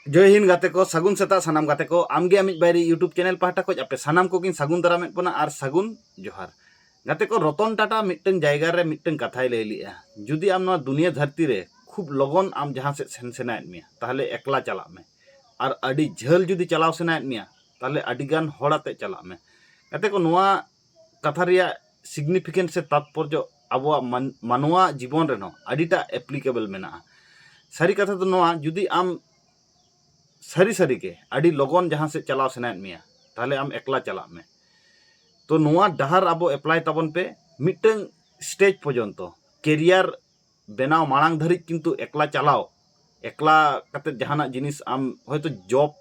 जय हिंद गाते को सगुन सेता सानाम गाते को आमगे अमिज बायरी यूट्यूब चैनल पाहटा को आपे सानाम को किन सगुन दारामेद बना आर सगुन जोहार गाते को रतन टाटा मिट्टन जायगा रे मिट्टन कथाय लय लिया जुदी आम नवा दुनिया धरती रे खूब लगन आम जहां से सेन सेनायत मिया ताहले एकला चला में आर अडी झेल जुदी चलाव सेनायत मिया ताहले अडिगान होड़ाते चला में गाते को नवा कथा रिया सिग्निफिकेंस से तात्पर्य आबो मानवा जीवन रेनो अडिटा एप्लीकेबल मेना सारी कथा तो नवा जुदी आम सारी सारी के अड़ी लगन जहां से चलाव सेनायत मिया ताहले आम एकला चला में तो नोआ डहार आबो एप्लाई ताबन पे मिट्टन स्टेज पर्यंत कैरियर बनाव मांग धरी किंतु एकला चलाव एकला कते जहाना जिनिस आम होयतो जॉब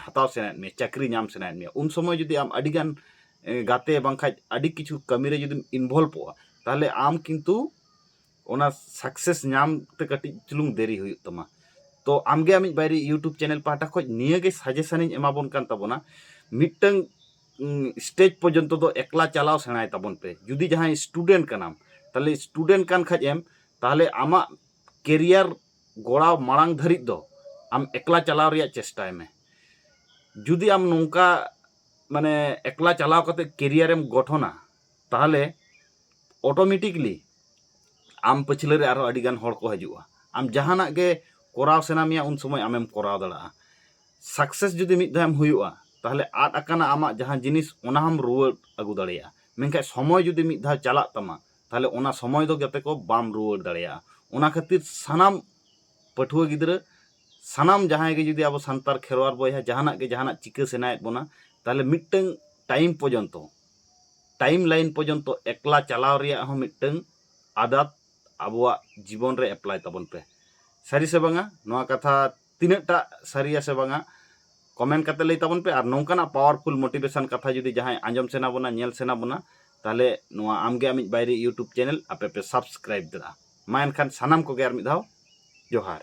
हताव सेनायत मिया चाकरी नाम सेनायत मिया उन समय जुदी आम अडिगान गाते बांखाज अडी किछु कमी रे जुदी इनवॉल्व पोआ ताहले आम किंतु ओना सक्सेस नाम ते कटी चुलुंग देरी हुई तमा तो आमगे आमिज बायरी यूट्यूब चैनल पाहटा खो निये सजेशन एमाबन कान ताबोना मिट्टन स्टेज पर्यंत तो एकला चलाव सेनाय ताबन पे जुदी जहां स्टूडेंट कानाम ताहले स्टूडेंट कान खाज एम ताहले आमा कैरियर गोड़ाव मांग धरी दो आम एकला चलाव रिया चेष्टाय में जुदी आम नोंका माने एकला चलाव कते कैरियर एम गठना ताहले ऑटोमेटिकली आम पछले रे आरो अडिगान होड़ को हजुआ आम जहाना के कोराव सेना मिया उन समय आमेम कोराव दड़ा सक्सेस जुदी मिद धाम हुयुआ ताहले आद अकाना आमा जहां जिनिस ओना हम रुवाड़ अगु दड़ेया मेनखा समय जुदी मिद धा चला तमा ताहले ओना समय दो जते को बाम रुवाड़ दड़ेया ओना खातिर सानाम पठुआ गिद्रा सानाम जहां के जुदी अब संतार खेरवार बयहा जहाना चिका सेनायत बोना ताहले मिट्टन टाइम पर्यंत टाइम लाइन पर्यंत एकला चलाव रिया हो मिट्टन आदत आबुआ जीवन रे एप्लाई ताबन पे सारी से बांगा नोआ कथा तिनटा सारिया से बांगा कमेंट करते लई ताबन पे और नोंकाना पावरफुल मोटिवेशन कथा जुदी जहां आंजम सेना बोना नेल सेना बोना ताहले नोआ आमगे आमिज बायरी यूट्यूब चैनल आपे पे सब्सक्राइब दरा मा एनखान सानाम को गे आर मिद धाव जोहार।